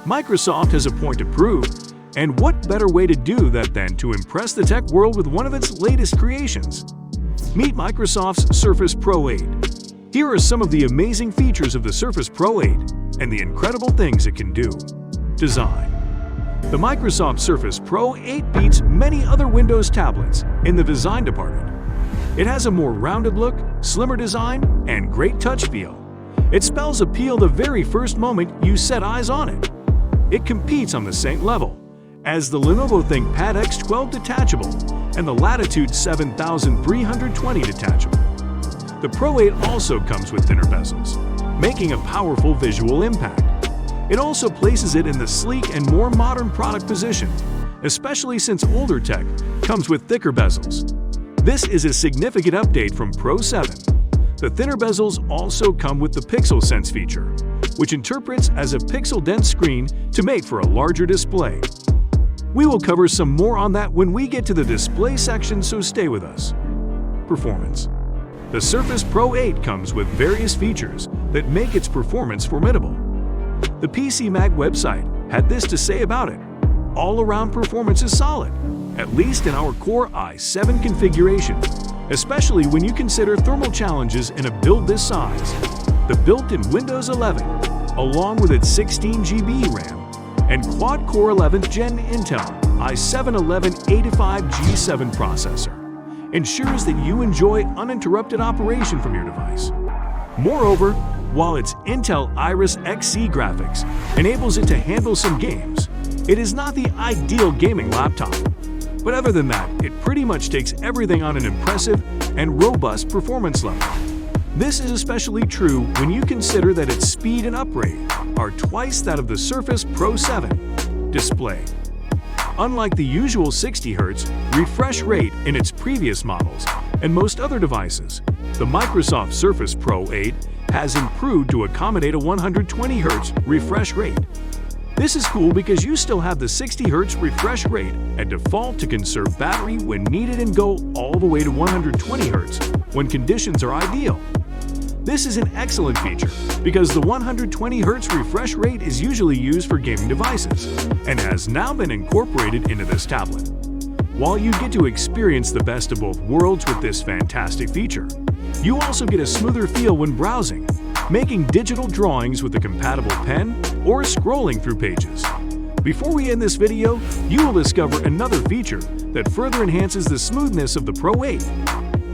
Microsoft has a point to prove, and what better way to do that than to impress the tech world with one of its latest creations? Meet Microsoft's Surface Pro 8. Here are some of the amazing features of the Surface Pro 8 and the incredible things it can do. Design. The Microsoft Surface Pro 8 beats many other Windows tablets in the design department. It has a more rounded look, slimmer design, and great touch feel. It spells appeal the very first moment you set eyes on it. It competes on the same level as the Lenovo ThinkPad X12 detachable and the Latitude 7320 detachable. The Pro 8 also comes with thinner bezels, making a powerful visual impact. It also places it in the sleek and more modern product position, especially since older tech comes with thicker bezels. This is a significant update from Pro 7. The thinner bezels also come with the Pixel Sense feature, which interprets as a pixel-dense screen to make for a larger display. We will cover some more on that when we get to the display section, so stay with us. Performance. The Surface Pro 8 comes with various features that make its performance formidable. The PCMag website had this to say about it: all-around performance is solid, at least in our Core i7 configuration, especially when you consider thermal challenges in a build this size. The built-in Windows 11, along with its 16 GB RAM and quad-core 11th Gen Intel i7-1185G7 processor, ensures that you enjoy uninterrupted operation from your device. Moreover, while its Intel Iris Xe graphics enables it to handle some games, it is not the ideal gaming laptop. But other than that, it pretty much takes everything on an impressive and robust performance level. This is especially true when you consider that its speed and uprate are twice that of the Surface Pro 7 display. Unlike the usual 60 Hz refresh rate in its previous models and most other devices, the Microsoft Surface Pro 8 has improved to accommodate a 120 Hz refresh rate. This is cool because you still have the 60 Hz refresh rate at default to conserve battery when needed and go all the way to 120 Hz when conditions are ideal. This is an excellent feature because the 120 Hz refresh rate is usually used for gaming devices and has now been incorporated into this tablet. While you get to experience the best of both worlds with this fantastic feature, you also get a smoother feel when browsing, making digital drawings with a compatible pen, or scrolling through pages. Before we end this video, you will discover another feature that further enhances the smoothness of the Pro 8.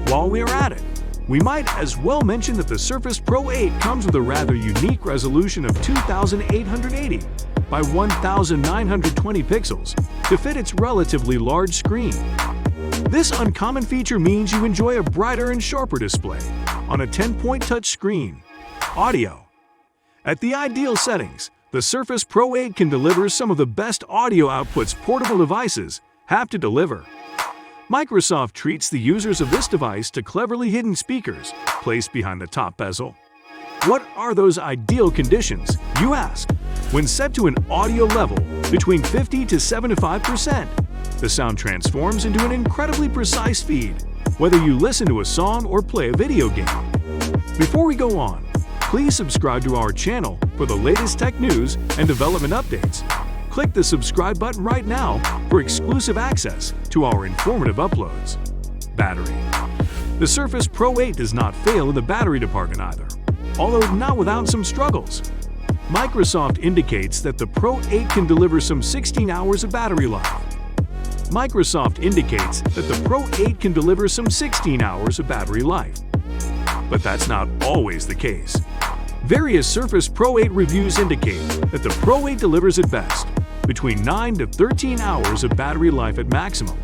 While we are at it, we might as well mention that the Surface Pro 8 comes with a rather unique resolution of 2880 by 1920 pixels to fit its relatively large screen. This uncommon feature means you enjoy a brighter and sharper display on a 10-point touch screen. Audio. At the ideal settings, the Surface Pro 8 can deliver some of the best audio outputs portable devices have to deliver. Microsoft treats the users of this device to cleverly hidden speakers placed behind the top bezel. What are those ideal conditions, you ask? When set to an audio level between 50 to 75%, the sound transforms into an incredibly precise feed, whether you listen to a song or play a video game. Before we go on, please subscribe to our channel for the latest tech news and development updates. Click the subscribe button right now for exclusive access to our informative uploads. Battery. The Surface Pro 8 does not fail in the battery department either, although not without some struggles. Microsoft indicates that the Pro 8 can deliver some 16 hours of battery life. Microsoft indicates that the Pro 8 can deliver some 16 hours of battery life. But that's not always the case. Various Surface Pro 8 reviews indicate that the Pro 8 delivers at best between 9 to 13 hours of battery life at maximum,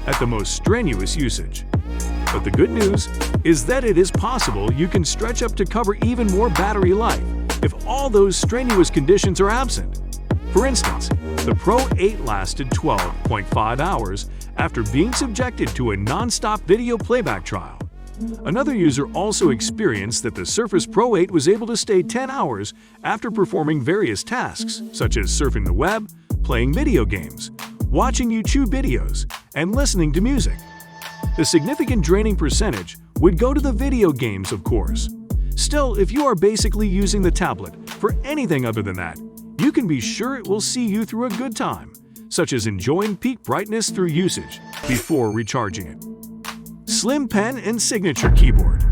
at the most strenuous usage. But the good news is that it is possible you can stretch up to cover even more battery life if all those strenuous conditions are absent. For instance, the Pro 8 lasted 12.5 hours after being subjected to a non-stop video playback trial. Another user also experienced that the Surface Pro 8 was able to stay 10 hours after performing various tasks, such as surfing the web, playing video games, watching YouTube videos, and listening to music. The significant draining percentage would go to the video games, of course. Still, if you are basically using the tablet for anything other than that, you can be sure it will see you through a good time, such as enjoying peak brightness through usage before recharging it. Slim Pen and Signature Keyboard.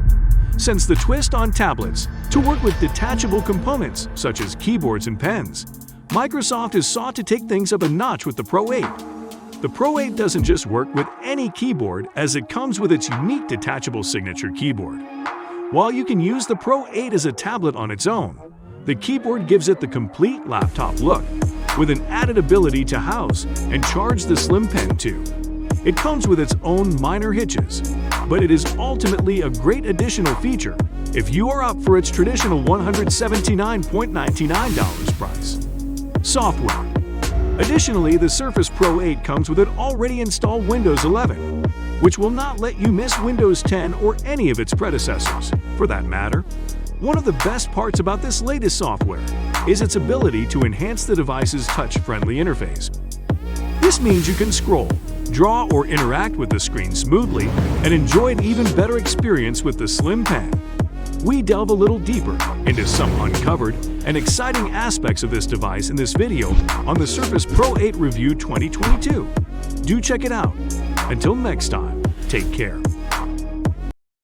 Since the twist on tablets to work with detachable components such as keyboards and pens, Microsoft has sought to take things up a notch with the Pro 8. The Pro 8 doesn't just work with any keyboard, as it comes with its unique detachable signature keyboard. While you can use the Pro 8 as a tablet on its own, the keyboard gives it the complete laptop look, with an added ability to house and charge the Slim Pen too. It comes with its own minor hitches, but it is ultimately a great additional feature if you are up for its traditional $179.99 price. Software. Additionally, the Surface Pro 8 comes with an already installed Windows 11, which will not let you miss Windows 10 or any of its predecessors, for that matter. One of the best parts about this latest software is its ability to enhance the device's touch-friendly interface. This means you can scroll, draw, or interact with the screen smoothly and enjoy an even better experience with the Slim Pen. We delve a little deeper into some uncovered and exciting aspects of this device in this video on the Surface Pro 8 Review 2022. Do check it out. Until next time, take care.